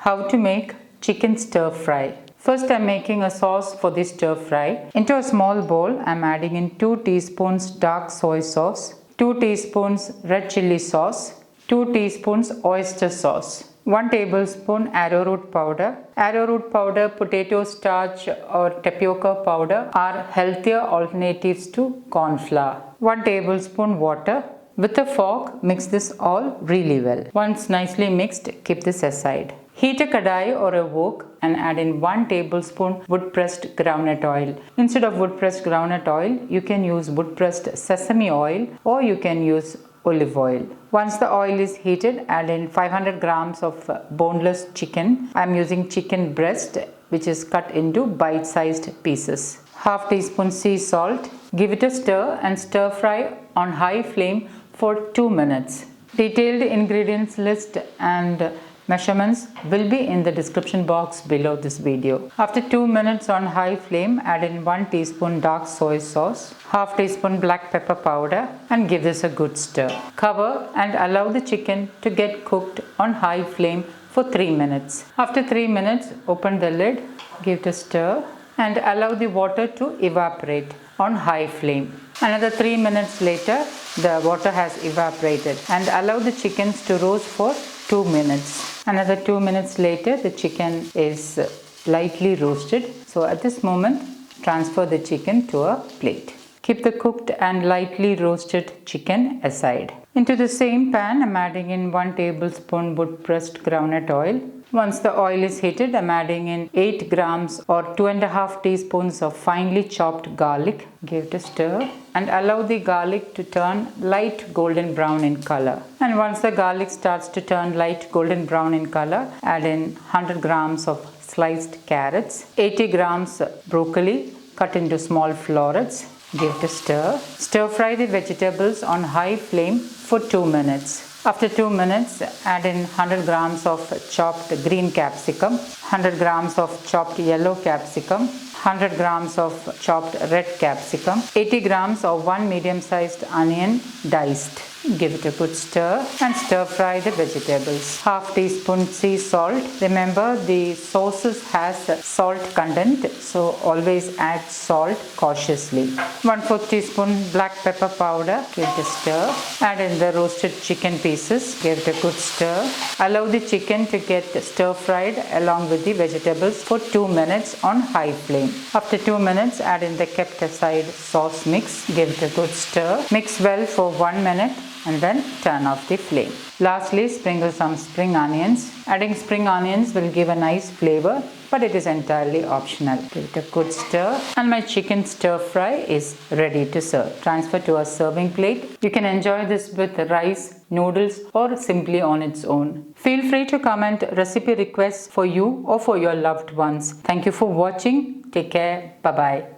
How to make chicken stir fry. First, I'm making a sauce for this stir fry. Into a small bowl, I'm adding in 2 teaspoons dark soy sauce, 2 teaspoons red chilli sauce, 2 teaspoons oyster sauce, 1 tablespoon arrowroot powder. Arrowroot powder, potato starch or tapioca powder are healthier alternatives to corn flour. 1 tablespoon water. With a fork, mix this all really well. Once nicely mixed, keep this aside. Heat a kadai or a wok and add in 1 tablespoon wood-pressed groundnut oil. Instead of wood-pressed groundnut oil, you can use wood-pressed sesame oil or you can use olive oil. Once the oil is heated, add in 500 grams of boneless chicken. I am using chicken breast, which is cut into bite-sized pieces. Half teaspoon sea salt. Give it a stir and stir fry on high flame for 2 minutes. Detailed ingredients list and measurements will be in the description box below this video. After 2 minutes on high flame, add in 1 teaspoon dark soy sauce, half teaspoon black pepper powder and give this a good stir. Cover and allow the chicken to get cooked on high flame for 3 minutes. After 3 minutes, open the lid, give it a stir and allow the water to evaporate on high flame. Another 3 minutes later, the water has evaporated and allow the chickens to roast for 2 minutes. Another 2 minutes later, the chicken is lightly roasted. So at this moment, transfer the chicken to a plate. Keep the cooked and lightly roasted chicken aside. Into the same pan, I'm adding in 1 tablespoon wood-pressed groundnut oil. Once the oil is heated, I'm adding in 8 grams or 2.5 teaspoons of finely chopped garlic. Give it a stir and allow the garlic to turn light golden brown in color. And once the garlic starts to turn light golden brown in color, add in 100 grams of sliced carrots, 80 grams broccoli cut into small florets. Give it a stir. Stir fry the vegetables on high flame for 2 minutes. After 2 minutes, add in 100 grams of chopped green capsicum, 100 grams of chopped yellow capsicum, 100 grams of chopped red capsicum, 80 grams of 1 medium-sized onion diced. Give it a good stir and stir fry the vegetables. Half teaspoon sea salt. Remember, the sauces has salt content, so always add salt cautiously. 1/4 teaspoon black pepper powder. Give it a stir. Add in the roasted chicken pieces. Give it a good stir. Allow the chicken to get stir fried along with the vegetables for 2 minutes on high flame. After 2 minutes, add in the kept aside sauce mix. Give it a good stir. Mix well for 1 minute and then turn off the flame. Lastly, sprinkle some spring onions. Adding spring onions will give a nice flavor, but it is entirely optional. Give it a good stir and my chicken stir fry is ready to serve. Transfer to a serving plate. You can enjoy this with rice, noodles or simply on its own. Feel free to comment recipe requests for you or for your loved ones. Thank you for watching. Take care. Bye-bye.